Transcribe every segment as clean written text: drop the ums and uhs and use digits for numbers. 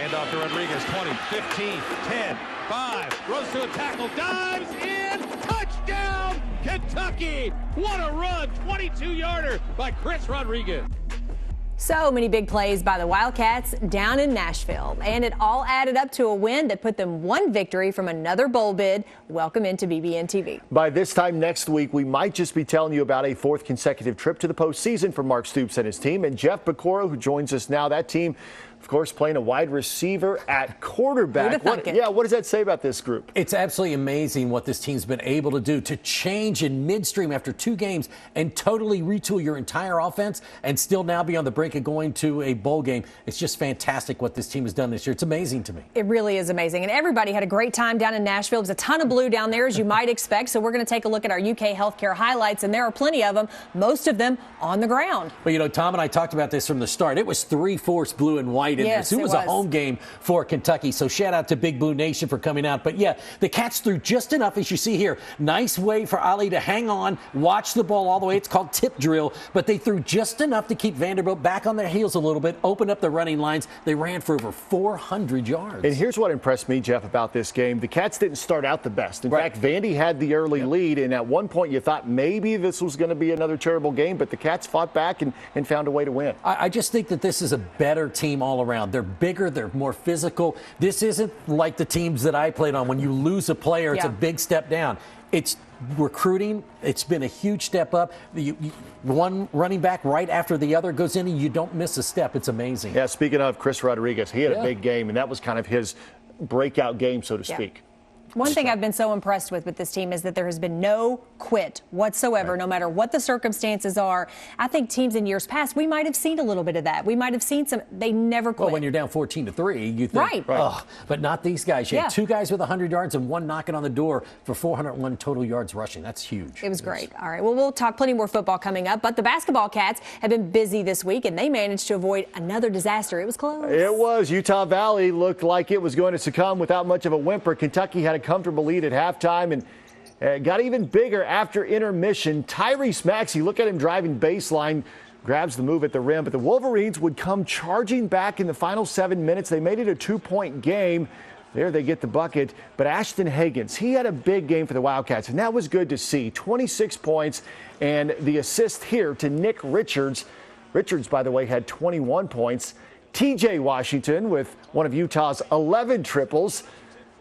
Hand off to Rodriguez, 20, 15, 10, 5, runs to a tackle, dives in, touchdown, Kentucky! What a run, 22-yarder by Chris Rodriguez. So many big plays by the Wildcats down in Nashville, and it all added up to a win that put them one victory from another bowl bid. Welcome into BBNTV. By this time next week, we might just be telling you about a fourth consecutive trip to the postseason for Mark Stoops and his team. And Jeff Pecoro, who joins us now, that team, of course, playing a wide receiver at quarterback. What does that say about this group? It's absolutely amazing what this team's been able to do, to change in midstream after 2 games and totally retool your entire offense and still now be on the brink of going to a bowl game. It's just fantastic what this team has done this year. It's amazing to me. It really is amazing. And everybody had a great time down in Nashville. It was a ton of blue down there, as you might expect. So we're going to take a look at our UK healthcare highlights, and there are plenty of them, most of them on the ground. Well, you know, Tom and I talked about this from the start. It was 3/4 blue and white in Yes, this. It was a home game for Kentucky. So shout out to Big Blue Nation for coming out. But yeah, the Cats threw just enough, as you see here. Nice way for Ali to hang on, watch the ball all the way. It's called tip drill. But they threw just enough to keep Vanderbilt back on their heels a little bit, open up the running lines. They ran for over 400 yards. And here's what impressed me, Jeff, about this game. The Cats didn't start out the best. In fact, Vandy had the early lead, and at one point you thought maybe this was going to be another terrible game, but the Cats fought back and found a way to win. I just think that this is a better team all around. They're bigger, they're more physical. This isn't like the teams that I played on. When you lose a player, it's a big step down. It's recruiting. It's been a huge step up. One running back right after the other goes in, and you don't miss a step. It's amazing. Yeah, speaking of Chris Rodriguez, he had a big game, and that was kind of his breakout game, so to speak. One thing I've been so impressed with this team is that there has been no quit whatsoever, no matter what the circumstances are. I think teams in years past, we might have seen a little bit of that. We might have seen they never quit. Well, when you're down 14-3, you think, oh, but not these guys. You had 2 guys with 100 yards and 1 knocking on the door for 401 total yards rushing. That's huge. It was great. All right, well, we'll talk plenty more football coming up, but the basketball Cats have been busy this week, and they managed to avoid another disaster. It was close. It was. Utah Valley looked like it was going to succumb without much of a whimper. Kentucky had a comfortable lead at halftime, and it got even bigger after intermission. Tyrese Maxey, look at him driving baseline, grabs the move at the rim, but the Wolverines would come charging back in the final 7 minutes. They made it a 2-point game. There they get the bucket, but Ashton Higgins, he had a big game for the Wildcats, and that was good to see. 26 points, and the assist here to Nick Richards. Richards, by the way, had 21 points. TJ Washington with one of Utah's 11 triples.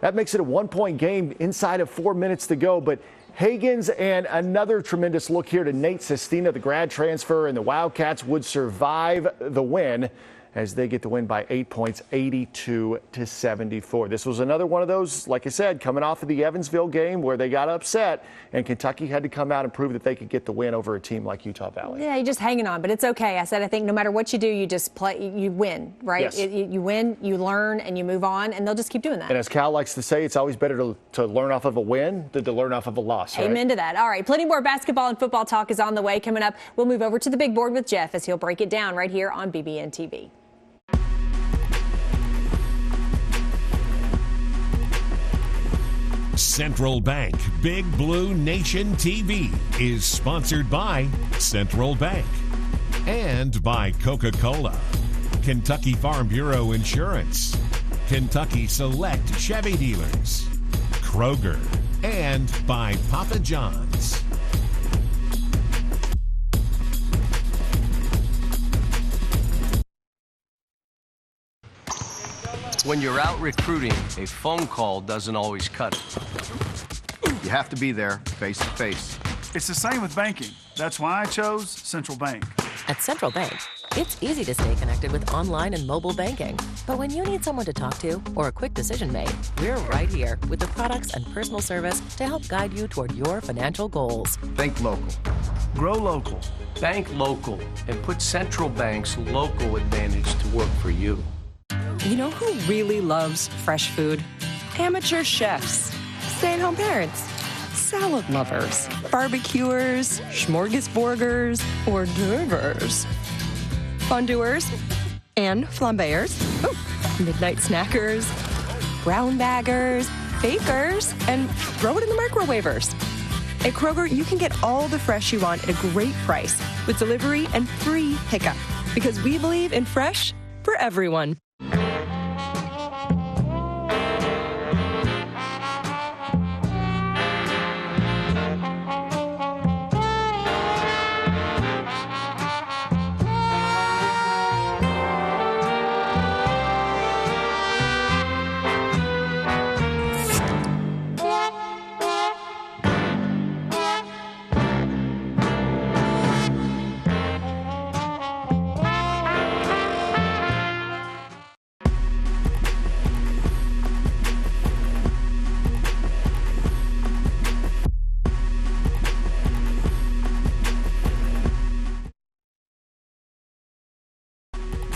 That makes it a 1-point game inside of 4 minutes to go. But Higgins, and another tremendous look here to Nate Sestina, the grad transfer, and the Wildcats would survive the win as they get the win by 8 points, 82-74. This was another one of those, like I said, coming off of the Evansville game where they got upset, and Kentucky had to come out and prove that they could get the win over a team like Utah Valley. Yeah, you're just hanging on, but it's okay. I think no matter what you do, you just play, you win, right? Yes. You win, you learn, and you move on, and they'll just keep doing that. And as Cal likes to say, it's always better to learn off of a win than to learn off of a loss. Right? Amen to that. All right, plenty more basketball and football talk is on the way. Coming up, we'll move over to the big board with Jeff as he'll break it down right here on BBNTV. Central Bank Big Blue Nation TV is sponsored by Central Bank and by Coca-Cola, Kentucky Farm Bureau Insurance, Kentucky Select Chevy Dealers, Kroger, and by Papa John's. When you're out recruiting, a phone call doesn't always cut it. You have to be there face to face. It's the same with banking. That's why I chose Central Bank. At Central Bank, it's easy to stay connected with online and mobile banking. But when you need someone to talk to or a quick decision made, we're right here with the products and personal service to help guide you toward your financial goals. Think local. Grow local. Bank local and put Central Bank's local advantage to work for you. You know who really loves fresh food? Amateur chefs, stay-at-home parents, salad lovers, barbecuers, smorgasburgers, hors d'oeuvres, fondue-ers, and flambeers, midnight snackers, brown baggers, bakers, and throw it in the microwavers. At Kroger, you can get all the fresh you want at a great price with delivery and free pickup because we believe in fresh for everyone.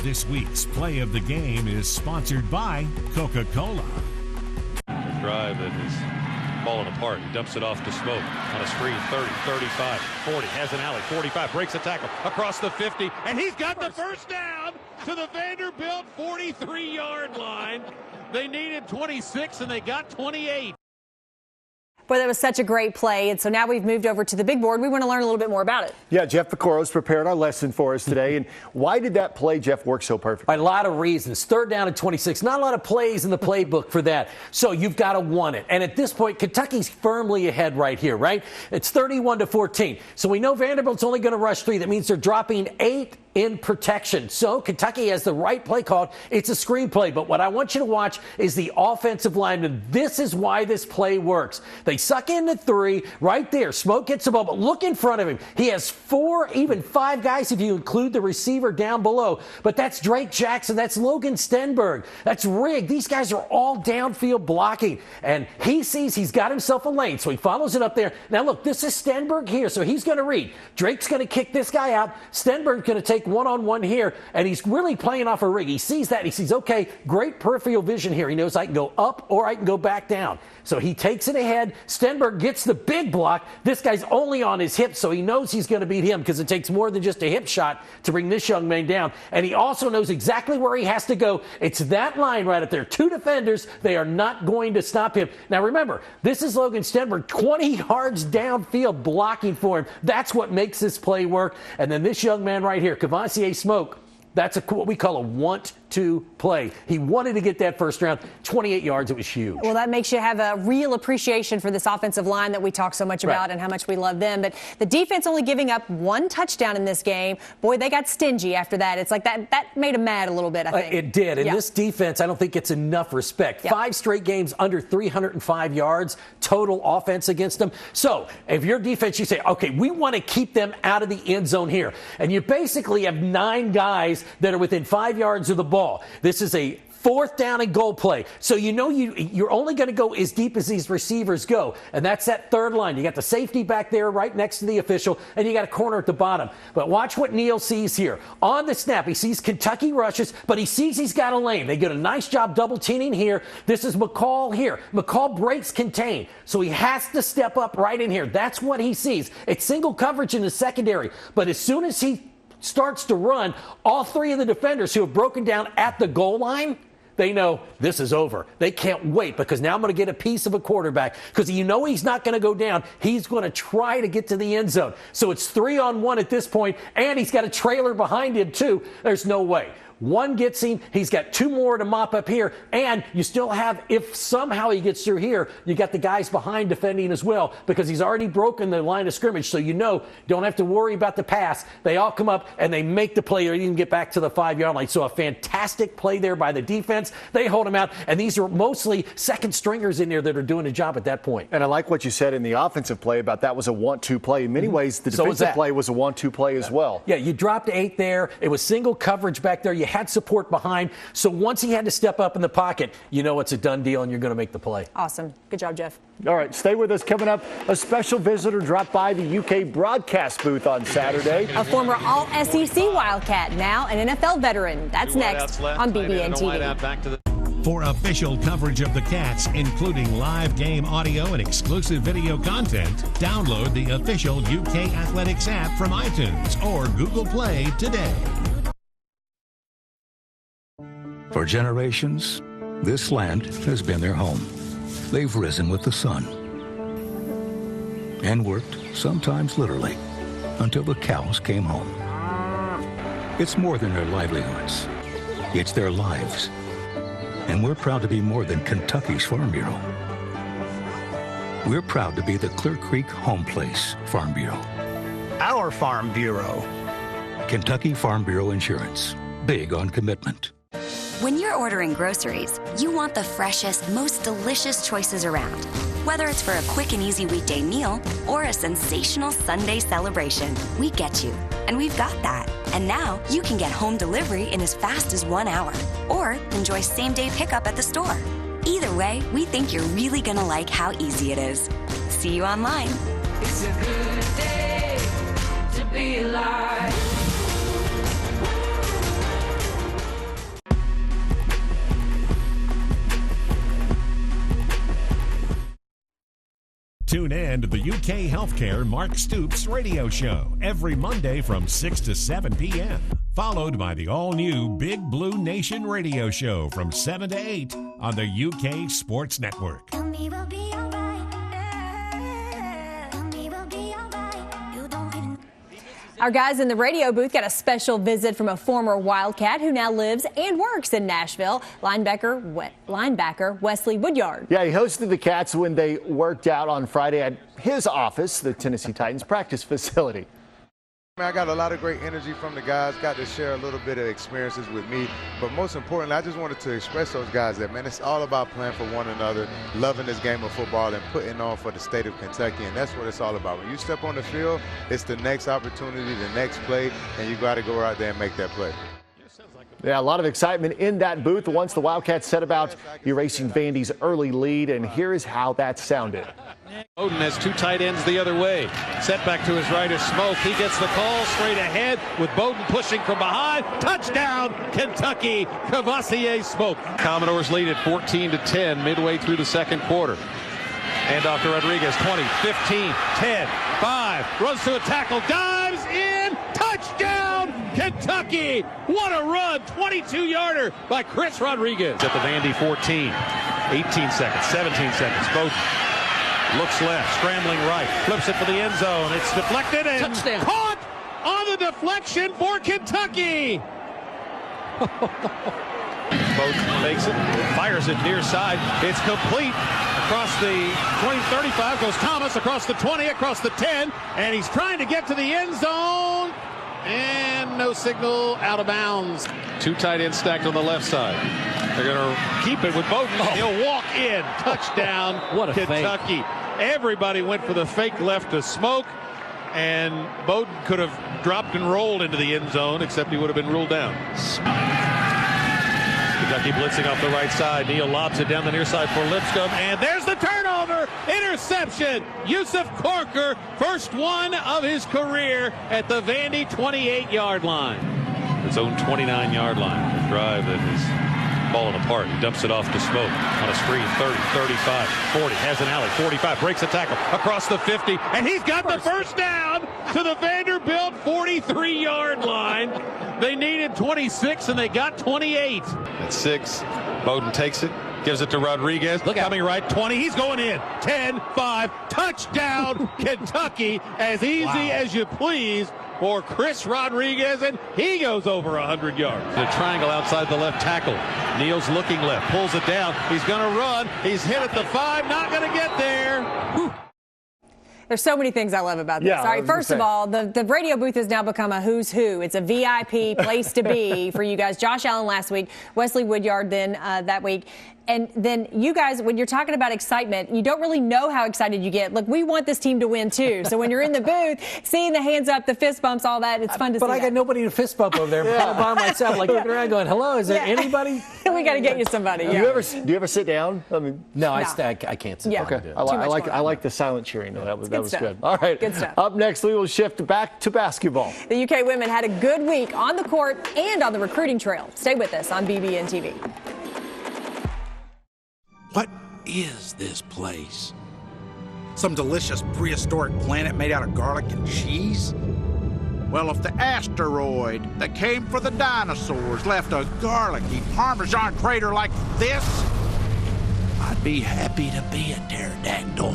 This week's play of the game is sponsored by Coca-Cola. Drive that is falling apart. He dumps it off to Smoke on a screen. 30, 35, 40. Has an alley. 45. Breaks a tackle across the 50. And he's got the first down to the Vanderbilt 43-yard line. They needed 26, and they got 28. Boy, that was such a great play. And so now we've moved over to the big board. We want to learn a little bit more about it. Yeah, Jeff Vaccoro's prepared our lesson for us today. And why did that play, Jeff, work so perfectly? A lot of reasons. Third down and 26. Not a lot of plays in the playbook for that. So you've got to want it. And at this point, Kentucky's firmly ahead right here, right? It's 31-14. So we know Vanderbilt's only going to rush 3. That means they're dropping 8 in protection. So Kentucky has the right play called. It's a screen play. But what I want you to watch is the offensive lineman. This is why this play works. They suck into 3 right there. Smoke gets the ball, but look in front of him. He has 4, even 5 guys if you include the receiver down below. But that's Drake Jackson. That's Logan Stenberg. That's Rigg. These guys are all downfield blocking. And he sees he's got himself a lane. So he follows it up there. Now look, this is Stenberg here. So he's going to read. Drake's going to kick this guy out. Stenberg's going to take one-on-one here, and he's really playing off a Rigg. He sees that. He sees, okay, great peripheral vision here. He knows I can go up or I can go back down. So he takes it ahead. Stenberg gets the big block. This guy's only on his hip, so he knows he's going to beat him because it takes more than just a hip shot to bring this young man down. And he also knows exactly where he has to go. It's that line right up there. 2 defenders. They are not going to stop him. Now, remember, this is Logan Stenberg, 20 yards downfield blocking for him. That's what makes this play work. And then this young man right here, Cavassier Smoke, that's what we call a want-to play. He wanted to get that first round. 28 yards, it was huge. Well, that makes you have a real appreciation for this offensive line that we talk so much about and how much we love them. But the defense only giving up 1 touchdown in this game. Boy, they got stingy after that. It's like that made them mad a little bit, I think. It did. And this defense, I don't think gets enough respect. 5 straight games under 305 yards total offense against them. So if your defense, you say, okay, we want to keep them out of the end zone here. And you basically have 9 guys that are within 5 yards of the ball. This is a 4th down and goal play. So you know you're only going to go as deep as these receivers go. And that's that third line. You got the safety back there right next to the official, and you got a corner at the bottom. But watch what Neal sees here. On the snap, he sees Kentucky rushes, but he sees he's got a lane. They get a nice job double teaming here. This is McCall here. McCall breaks contain. So he has to step up right in here. That's what he sees. It's single coverage in the secondary. But as soon as he starts to run, all 3 of the defenders who have broken down at the goal line, they know this is over. They can't wait because now I'm going to get a piece of a quarterback because you know he's not going to go down. He's going to try to get to the end zone. So it's 3-on-1 at this point, and he's got a trailer behind him too. There's no way. 1 gets him. He's got 2 more to mop up here. And you still have, if somehow he gets through here, you got the guys behind defending as well because he's already broken the line of scrimmage. So you know, don't have to worry about the pass. They all come up and they make the play or even get back to the 5-yard line. So a fantastic play there by the defense. They hold him out. And these are mostly second stringers in there that are doing a job at that point. And I like what you said in the offensive play about that was a want-to play. In many ways, the defensive play was a want-to play as well. Yeah, you dropped 8 there. It was single coverage back there. You had support behind. So once he had to step up in the pocket, you know it's a done deal and you're going to make the play. Awesome. Good job, Jeff. All right, stay with us. Coming up, a special visitor dropped by the UK broadcast booth on Saturday. A former All-SEC Wildcat, now an NFL veteran. That's next on BBNTV. For official coverage of the Cats, including live game audio and exclusive video content, download the official UK Athletics app from iTunes or Google Play today. For generations, this land has been their home. They've risen with the sun and worked, sometimes literally, until the cows came home. It's more than their livelihoods. It's their lives. And we're proud to be more than Kentucky's Farm Bureau. We're proud to be the Clear Creek Home Place Farm Bureau. Our Farm Bureau. Kentucky Farm Bureau Insurance. Big on commitment. When you're ordering groceries, you want the freshest, most delicious choices around. Whether it's for a quick and easy weekday meal or a sensational Sunday celebration, we get you. And we've got that. And now you can get home delivery in as fast as 1 hour or enjoy same-day pickup at the store. Either way, we think you're really going to like how easy it is. See you online. It's a good day to be alive. Tune in to the UK Healthcare Mark Stoops radio show every Monday from 6 to 7 p.m., followed by the all-new Big Blue Nation radio show from 7 to 8 on the UK Sports Network. Our guys in the radio booth got a special visit from a former Wildcat who now lives and works in Nashville, linebacker Wesley Woodyard. Yeah, he hosted the Cats when they worked out on Friday at his office, the Tennessee Titans practice facility. I got a lot of great energy from the guys, got to share a little bit of experiences with me, but most importantly, I just wanted to express those guys that, man, it's all about playing for one another, loving this game of football, and putting on for the state of Kentucky, and that's what it's all about. When you step on the field, it's the next opportunity, the next play, and you got to go out there and make that play. Yeah, a lot of excitement in that booth once the Wildcats set about erasing Vandy's early lead, and here is how that sounded. Bowden has two tight ends the other way. Set back to his right is Smoke. He gets the call straight ahead with Bowden pushing from behind. Touchdown, Kentucky. Cavassier Smoke. Commodores lead at 14-10 midway through the second quarter. And off to Rodriguez. 20, 15, 10, 5. Runs to a tackle. Dives in. Touchdown, Kentucky. What a run. 22-yarder by Chris Rodriguez. At the Vandy 14. 18 seconds, 17 seconds. Bowden looks left, scrambling right, flips it for the end zone. It's deflected and Touchdown. Caught on the deflection for Kentucky. Bowden makes it, fires it near side. It's complete. Across the 20-35 goes Thomas, across the 20, across the 10, and he's trying to get to the end zone. And no signal, out of bounds. Two tight ends stacked on the left side. They're going to keep it with Bowden. He'll walk in. Touchdown, What a Kentucky. fake. Everybody went for the fake left to Smoke, and Bowden could have dropped and rolled into the end zone, except he would have been ruled down. Kentucky blitzing off the right side. Neal lobs it down the near side for Lipscomb, and there's the turnover. Interception. Yusuf Corker, first one of his career at the Vandy 28-yard line. His own 29-yard line. The drive that is falling apart. He dumps it off to Smoke on a screen. 30, 35, 40. Has an alley. 45. Breaks a tackle across the 50. And he's got the first down to the Vanderbilt 43-yard line. They needed 26 and they got 28. At 6, Bowden takes it. Gives it to Rodriguez. Look coming right. 20. He's going in. 10, 5. Touchdown, Kentucky. As easy as you please for Chris Rodriguez, and he goes over 100 yards. The triangle outside the left tackle. Neal's looking left, pulls it down. He's going to run. He's hit at the 5, not going to get there. Whew. There's so many things I love about this. Yeah, All right, first of all, the radio booth has now become a who's who. It's a VIP place to be for you guys. Josh Allen last week, Wesley Woodyard then that week. And then you guys, when you're talking about excitement, you don't really know how excited you get. Look, we want this team to win, too. So when you're in the booth, seeing the hands up, the fist bumps, all that, it's fun to see. But I got nobody to fist bump over there. I'm by myself, like looking around going, hello, is there anybody? We got to get you somebody. Do you ever sit down? I mean, no. I can't sit down. Okay. I like the silent cheering. No, that was good. All right. Good stuff. Up next, we will shift back to basketball. The UK women had a good week on the court and on the recruiting trail. Stay with us on BBNTV. What is this place? Some delicious prehistoric planet made out of garlic and cheese? Well, if the asteroid that came for the dinosaurs left a garlicky Parmesan crater like this, I'd be happy to be a pterodactyl.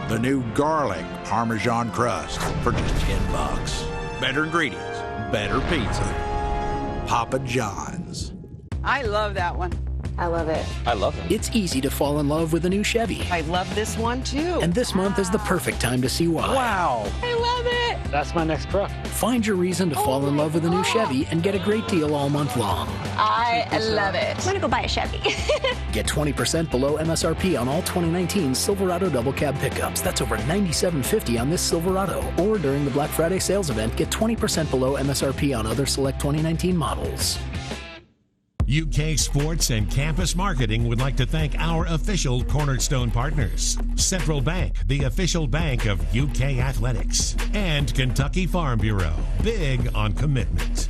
The new garlic Parmesan crust for just $10. Better ingredients, better pizza. Papa John's. I love that one. I love it. I love it. It's easy to fall in love with a new Chevy. I love this one too. And this month is the perfect time to see why. Wow. I love it. That's my next truck. Find your reason to fall in love with a new Chevy and get a great deal all month long. I love it. I'm going to go buy a Chevy. Get 20% below MSRP on all 2019 Silverado double cab pickups. That's over $97.50 on this Silverado. Or during the Black Friday sales event, get 20% below MSRP on other select 2019 models. UK Sports and Campus Marketing would like to thank our official Cornerstone partners, Central Bank, the official bank of UK Athletics, and Kentucky Farm Bureau, big on commitment.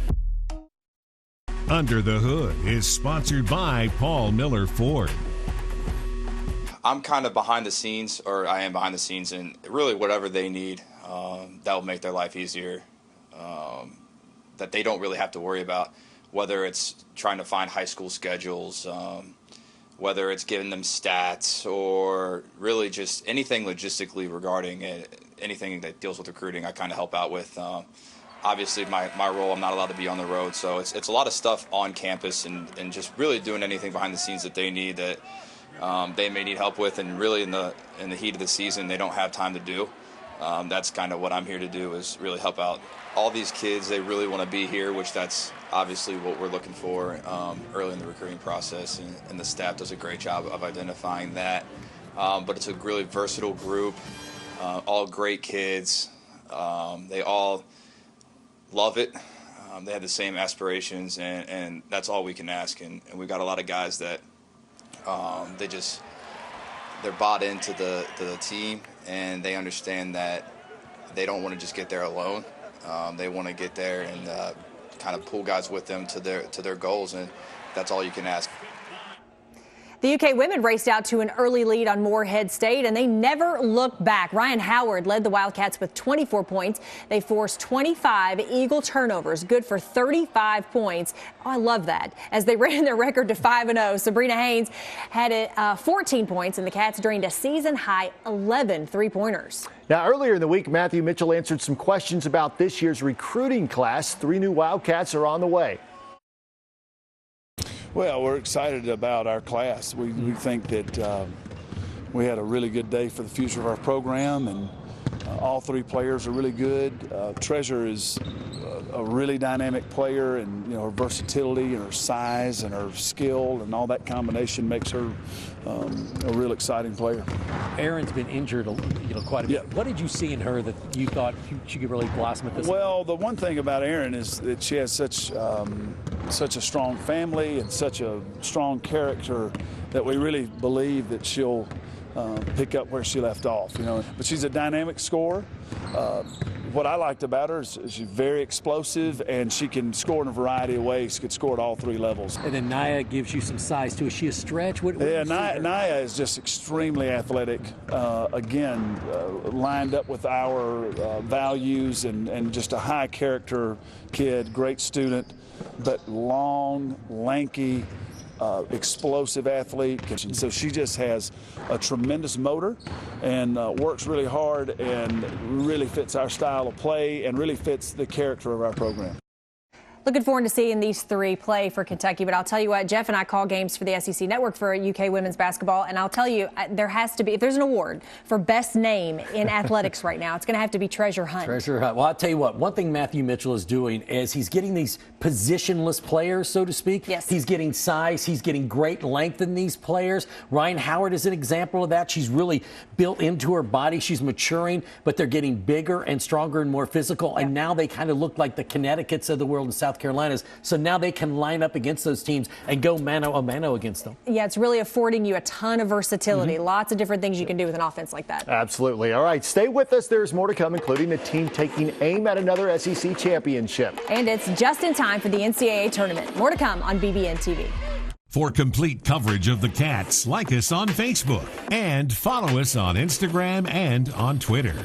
Under the Hood is sponsored by Paul Miller Ford. I'm kind of behind the scenes, or I am behind the scenes, and really whatever they need that will make their life easier, that they don't really have to worry about, whether it's trying to find high school schedules, whether it's giving them stats, or really just anything logistically regarding it, anything that deals with recruiting, I kind of help out with. Obviously, my role, I'm not allowed to be on the road, so it's a lot of stuff on campus and just really doing anything behind the scenes that they need that they may need help with, and really in the heat of the season they don't have time to do. That's kind of what I'm here to do, is really help out all these kids. They really want to be here, which that's obviously what we're looking for early in the recruiting process, and the staff does a great job of identifying that. But it's a really versatile group, all great kids. They all love it. They have the same aspirations, and that's all we can ask. And we've got a lot of guys that they're bought into the team, and they understand that they don't want to just get there alone. They want to get there and kind of pull guys with them to their goals, and that's all you can ask. The UK women raced out to an early lead on Morehead State, and they never looked back. Ryan Howard led the Wildcats with 24 points. They forced 25 Eagle turnovers, good for 35 points. Oh, I love that. As they ran their record to 5-0, Sabrina Haynes had 14 points, and the Cats drained a season-high 11 three-pointers. Now, earlier in the week, Matthew Mitchell answered some questions about this year's recruiting class. 3 new Wildcats are on the way. Well, we're excited about our class. We think that we had a really good day for the future of our program, and all 3 players are really good. Treasure is a really dynamic player, and her versatility and her size and her skill and all that combination makes her a real exciting player. Erin's been injured quite a bit. Yeah. What did you see in her that you thought she could really blossom at this Well, the one thing about Erin is that she has such a strong family and such a strong character that we really believe that she'll pick up where she left off, But she's a dynamic scorer. What I liked about her is she's very explosive, and she can score in a variety of ways. She could score at all 3 levels. And then Naya gives you some size, too. Is she a stretch? Naya is just extremely athletic. Again, lined up with our values, and just a high character kid, great student, but long, lanky, explosive athlete. So she just has a tremendous motor and works really hard and really fits our style of play and really fits the character of our program. Looking forward to seeing these 3 play for Kentucky. But I'll tell you what, Jeff and I call games for the SEC Network for UK women's basketball. And I'll tell you, there has to be, if there's an award for best name in athletics right now, it's going to have to be Treasure Hunt. Treasure Hunt. Well, I'll tell you what, one thing Matthew Mitchell is doing is he's getting these positionless players, so to speak. Yes. He's getting size. He's getting great length in these players. Ryan Howard is an example of that. She's really built into her body. She's maturing, but they're getting bigger and stronger and more physical. And now they kind of look like the Connecticuts of the world in South Carolina's. So now they can line up against those teams and go mano a mano against them. Yeah, it's really affording you a ton of versatility. Lots of different things you can do with an offense like that. Absolutely. All right, stay with us. There's more to come, including the team taking aim at another SEC championship. And it's just in time for the NCAA tournament. More to come on BBNTV. For complete coverage of the Cats, like us on Facebook and follow us on Instagram and on Twitter.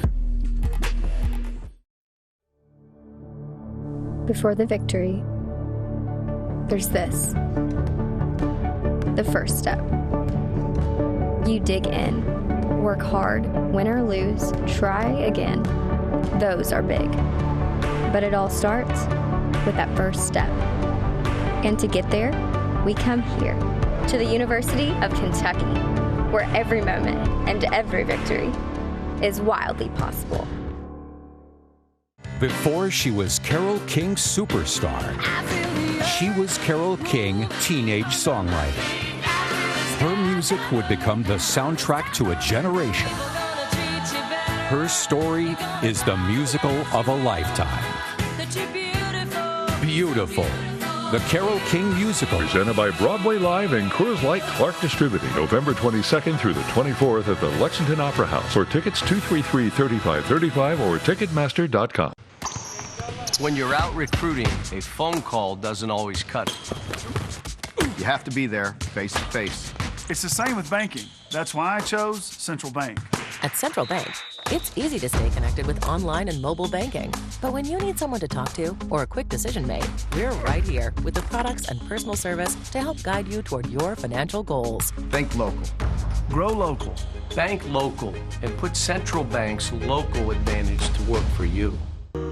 Before the victory, there's this. The first step. You dig in, work hard, win or lose, try again. Those are big. But it all starts with that first step. And to get there, we come here to the University of Kentucky, where every moment and every victory is wildly possible. Before she was Carole King's superstar, she was Carole King, teenage songwriter. Her music would become the soundtrack to a generation. Her story is the musical of a lifetime. Beautiful. The Carole King Musical. Presented by Broadway Live and Coors Light Clark Distributing. November 22nd through the 24th at the Lexington Opera House. For tickets, 233-3535 or Ticketmaster.com. When you're out recruiting, a phone call doesn't always cut it. You have to be there face to face. It's the same with banking. That's why I chose Central Bank. At Central Bank, it's easy to stay connected with online and mobile banking. But when you need someone to talk to or a quick decision made, we're right here with the products and personal service to help guide you toward your financial goals. Think local. Grow local. Bank local and put Central Bank's local advantage to work for you.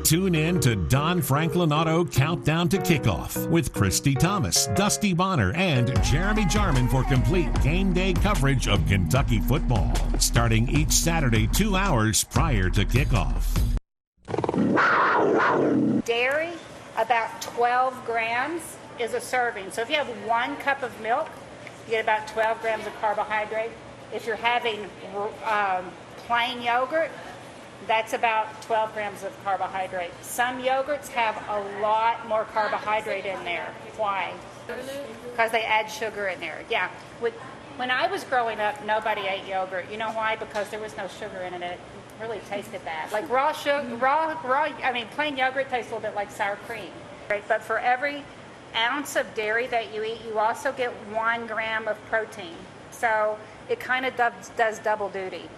Tune in to Don Franklin Auto Countdown to Kickoff with Christy Thomas, Dusty Bonner, and Jeremy Jarman for complete game day coverage of Kentucky football, starting each Saturday 2 hours prior to kickoff. Dairy, about 12 grams is a serving. So if you have 1 cup of milk, you get about 12 grams of carbohydrate. If you're having plain yogurt, that's about 12 grams of carbohydrate. Some yogurts have a lot more carbohydrate in there. Why? Because they add sugar in there. Yeah. When I was growing up, nobody ate yogurt. You know why? Because there was no sugar in it. It really tasted bad. Like plain yogurt tastes a little bit like sour cream. Right? But for every ounce of dairy that you eat, you also get 1 gram of protein. So it kind of does double duty.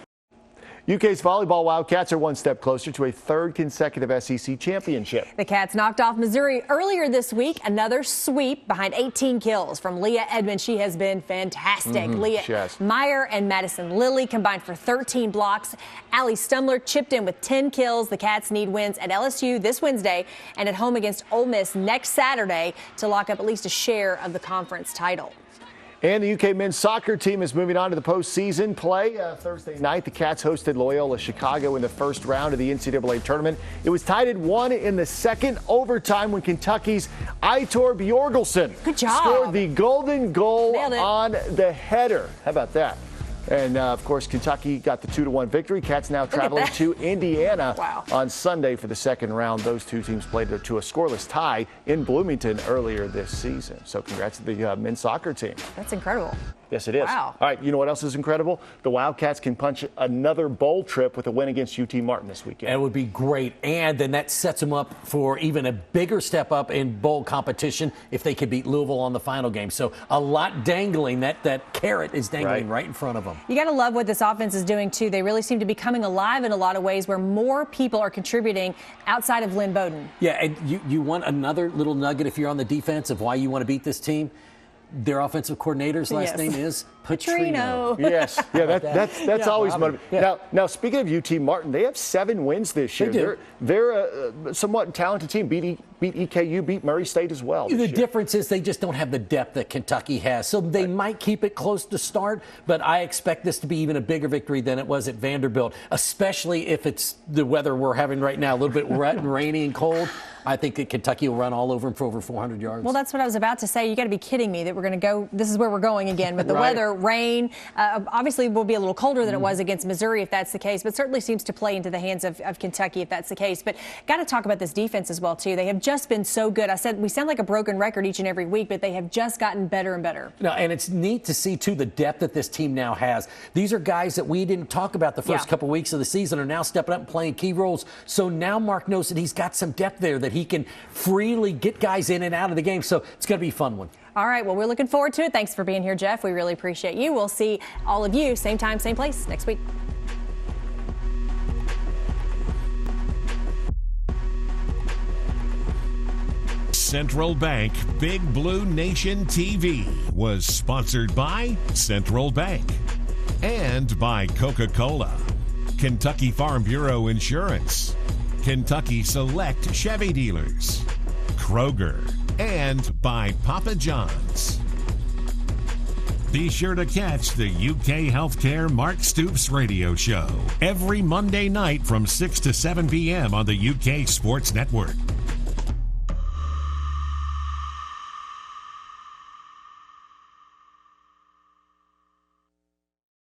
UK's volleyball Wildcats are one step closer to a 3rd consecutive SEC championship. The Cats knocked off Missouri earlier this week. Another sweep behind 18 kills from Leah Edmond. She has been fantastic. Leah Meyer and Madison Lilly combined for 13 blocks. Allie Stumler chipped in with 10 kills. The Cats need wins at LSU this Wednesday and at home against Ole Miss next Saturday to lock up at least a share of the conference title. And the UK men's soccer team is moving on to the postseason play. Thursday night, the Cats hosted Loyola Chicago in the first round of the NCAA tournament. It was tied at 1 in the second overtime when Kentucky's Aitor Bjorgelsen scored the golden goal on the header. How about that? And, of course, Kentucky got the 2-1 victory. Cats now traveling to Indiana on Sunday for the second round. Those two teams played to a scoreless tie in Bloomington earlier this season. So congrats to the men's soccer team. That's incredible. Yes, it is. Wow. All right, you know what else is incredible? The Wildcats can punch another bowl trip with a win against UT Martin this weekend. It would be great. And then that sets them up for even a bigger step up in bowl competition if they could beat Louisville on the final game. So a lot dangling. That carrot is dangling right in front of them. You got to love what this offense is doing, too. They really seem to be coming alive in a lot of ways where more people are contributing outside of Lynn Bowden. Yeah, and you want another little nugget if you're on the defense of why you want to beat this team? Their offensive coordinator's last name is Petrino. Yes, yeah, that's always motivating. Yeah. Now, speaking of UT Martin, they have 7 wins this year. They're a somewhat talented team. Beat EKU, beat Murray State as well. The difference is they just don't have the depth that Kentucky has. So they might keep it close to start, but I expect this to be even a bigger victory than it was at Vanderbilt, especially if it's the weather we're having right now, a little bit wet and rainy and cold. I think that Kentucky will run all over them for over 400 yards. Well, that's what I was about to say. You got to be kidding me that we're going to go. This is where we're going again with the weather, rain. Obviously, will be a little colder than it was against Missouri if that's the case, but certainly seems to play into the hands of Kentucky if that's the case. But got to talk about this defense as well, too. They have just been so good. I said we sound like a broken record each and every week, but they have just gotten better and better. No, and it's neat to see, too, the depth that this team now has. These are guys that we didn't talk about the first couple weeks of the season are now stepping up and playing key roles. So now Mark knows that he's got some depth there that he can freely get guys in and out of the game. So it's going to be a fun one. All right. Well, we're looking forward to it. Thanks for being here, Jeff. We really appreciate you. We'll see all of you same time, same place next week. Central Bank Big Blue Nation TV was sponsored by Central Bank and by Coca-Cola, Kentucky Farm Bureau Insurance, Kentucky Select Chevy Dealers, Kroger, and by Papa John's. Be sure to catch the UK Healthcare Mark Stoops radio show every Monday night from 6 to 7 p.m. on the UK Sports Network.